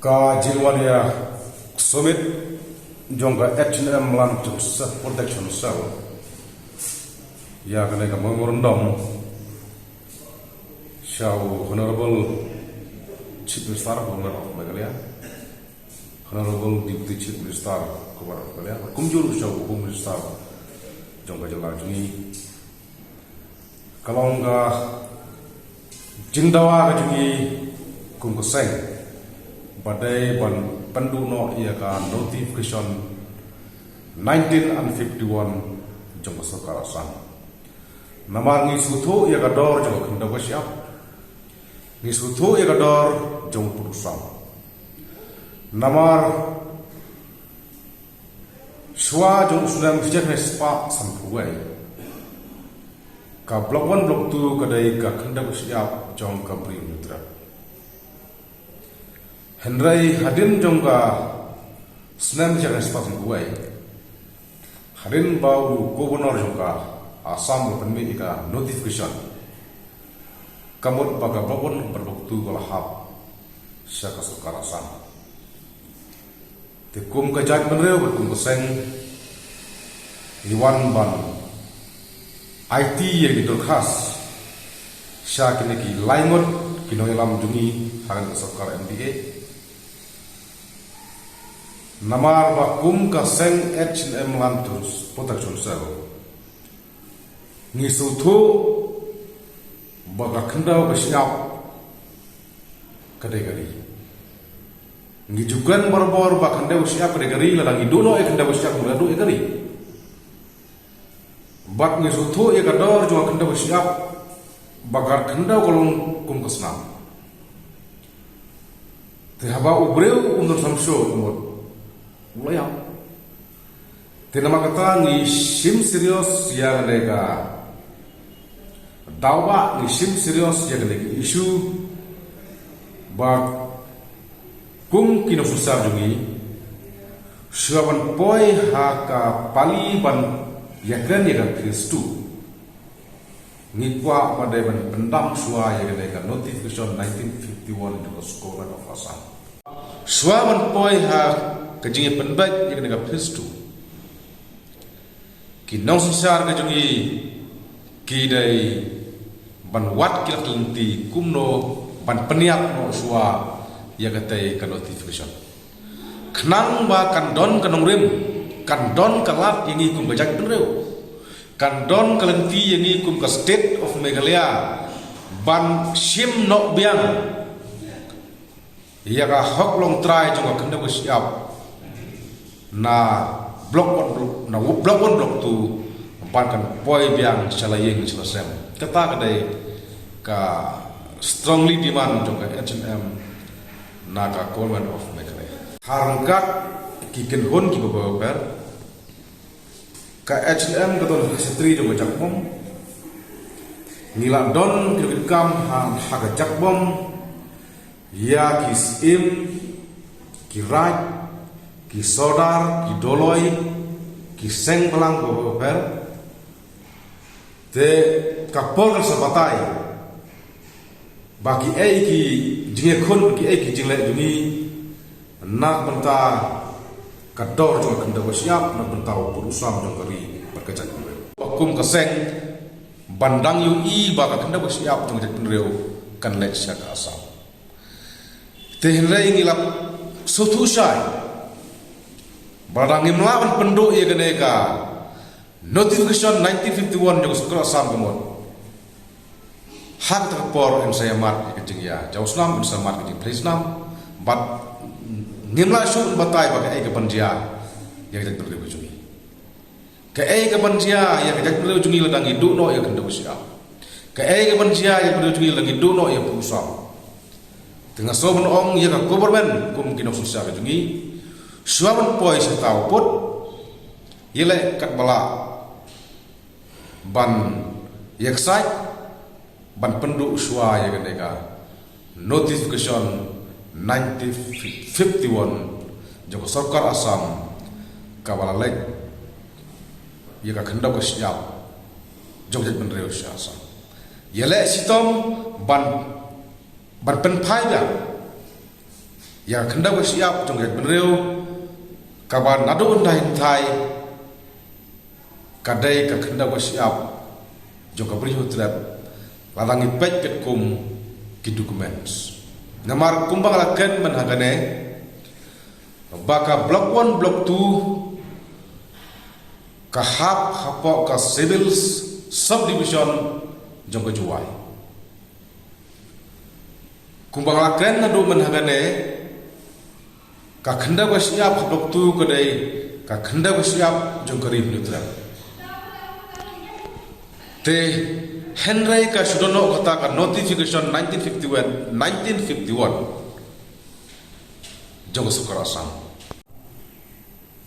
ka Jilwania Summit jongga H&M Land Protection Cell ya kena ka memorandum Shau Honorable Chief Minister of Meghalaya, Honorable Deputy Chief Minister of Meghalaya, Kumjur Shau Home Minister jongga jalan jungi kalongga jindawa ka jungi kungkuseng badai ban penduno ia ka notification 1951 jong sarkar Assam namar ngi sutho ia ka dor jong khanda basyap ngi sutho ia ka dor jong purusam namar shwa jong sunam fijak spa sampuai ka blok 1 blok 2 kadai ka khanda basyap jong ka primutra Henry hadin jongga senam jangan sepasang kuai hadin bau gubernur jongga Assam penmi ika notification kamut baga babon berbuktu golahap syaka sarkar Assam tikum kajak menreu berkum keseng liwan ban IT yang didorkas syak ini laingot kino ilam jungi haran sarkar MDA namar bakum ka seng H&M Land Protection Cell ngi suthu baga khandau ka siap kadai gari ngi jugan bor ba khandau siap kadai gari la ngi dono e khandau siap ngadu e gari bak ngi suthu e kador jo khandau siap bagar khandau kolong kum kasnam te haba ubreu undur samsho umur mulai ya, tenama kata ni sim serius ya mereka, dawa ni sim serius ya mereka isu, bak kum kino susah jungi, suapan poi haka pali ban yakan Kristu, ngikwa pada ban pendam sua ya mereka notification 1951 itu sekolah of Assam, suapan poi hak kejingi penbaik yang negara Kristu ki nong sensar kejingi ki dai ban wat kilat lenti kumno ban peniap no suwa ya katai ka notification khnang ba kandon kanong rim kandon kalat yangi kum bajak penreu kandon kalenti yangi kum ka state of Meghalaya ban sim no biang ya ka hok long try jong ka kanda siap na blok blok tu pankan poi biang salayeng selasem kata kadai ka strongly demand jong H&M na ka Government of Meghalaya harangkat kiken hon ki babar ka H&M katon setri jong jakbom nila don kirkam ha jakbom ya kisim kiraj ki sodar, ki doloi, ki seng pelang bober, te kapol sabatai, bagi ki jingekun ki jingle jungi, nak benta kador jong kenda siap nak bentau berusam jong kari berkecak hukum keseng bandang UI baka kenda siap jong jak penreu kan lek syaka Assam. Tehenrai ngilap sutusai barang yang melawan penduk ia keneka notification 1951 yang sekolah Assam kemud hak terpor yang saya mat kecing ya jauh senam bisa mat kecing please nam bat ngimla syuk batai pakai ke banjia yang kita beri ujungi ke banjia yang kita beri ujungi ladang hidup no yang kena usia ke banjia yang beri ujungi lagi hidup no yang pusam tengah soben ong yang ke government mungkin susah ujungi suaman poi setau put yele kat bala ban yeksai ban penduk sua ya keneka notification 1951 joko sarkar Assam kabala lek ya ka khanda ko siap jok penreu Assam yele sitom ban penpai ya ya kenda ko siap jong jet benreu kaban nadu undai thai kadai ka kenda ko siap jong ka bri hutrap lalangi pet pet kum ki documents namar kumbang laken menhagane baka block 1 block 2 ka hapo ka civil subdivision jong ka juai kumbang laken nadu menhagane ka khanda ko siap block 2 kadai ka khanda ko siap jong ka rib nutrap te Henry ka sudono kata ka notification 1951 jong sukar asam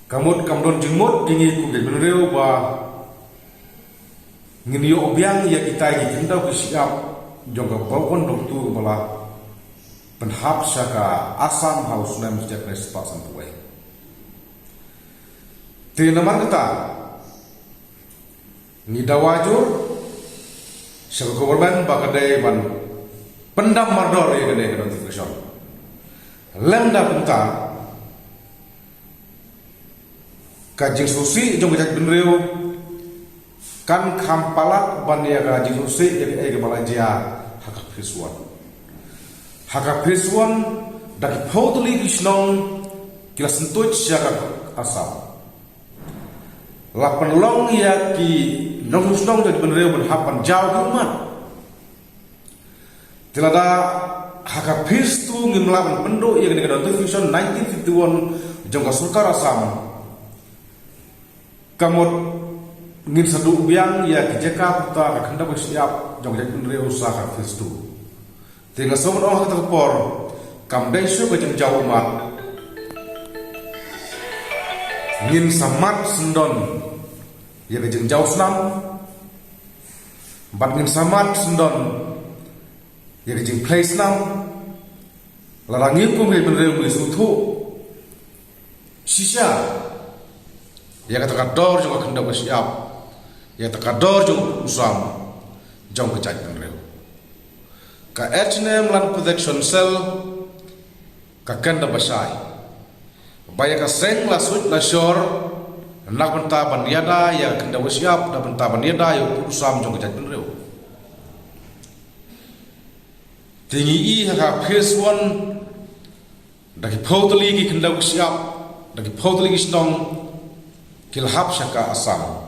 kamut kamdon jingmut dingi ku benreu ba nginio obiang ya kita gi kenda ku siap jong ka bawon doktu bala penhap saka asam haus nam sejak respasan tuai te namar kata ni dawajur Saka government bakadai ban pendam mardor ya kene notification. Lenda punta kajing susi jong kajak benreu kan kampalat ban ya kajing susi ya ke balajia hakak fiswan. Hakak fiswan dari pautuli kisnong kila sentuj saka asal. Lapan long ya ki nong dari benreu berhapan jauh umat. Tilada hakapis tu ngimlawan penduk yang dengan notification 1951 jongka sulkar asam. Kamut ngin sadu biang ya kijeka puta kakanda bersiap jongka benreu sa hakapis tu. Tinggal sobat orang terpor kamdai su ke jauh umat. Ngin samat sendon ya ke jauh senam. Bat ngin samat sendon ya ke place nam larangi ku me benreu me sutu sisa ya kata kador jong kenda bersiap ya kata kador jong usam jong kejat benreu ka HNM land protection cell ka kenda basai baya ka seng la sut la shore nak benta baniada ya kenda bersiap da benta baniada ya usam jong kejat benreu tinggi i haka peswan daki potli ki kenda bersiap daki potli ki snong kilhap saka asam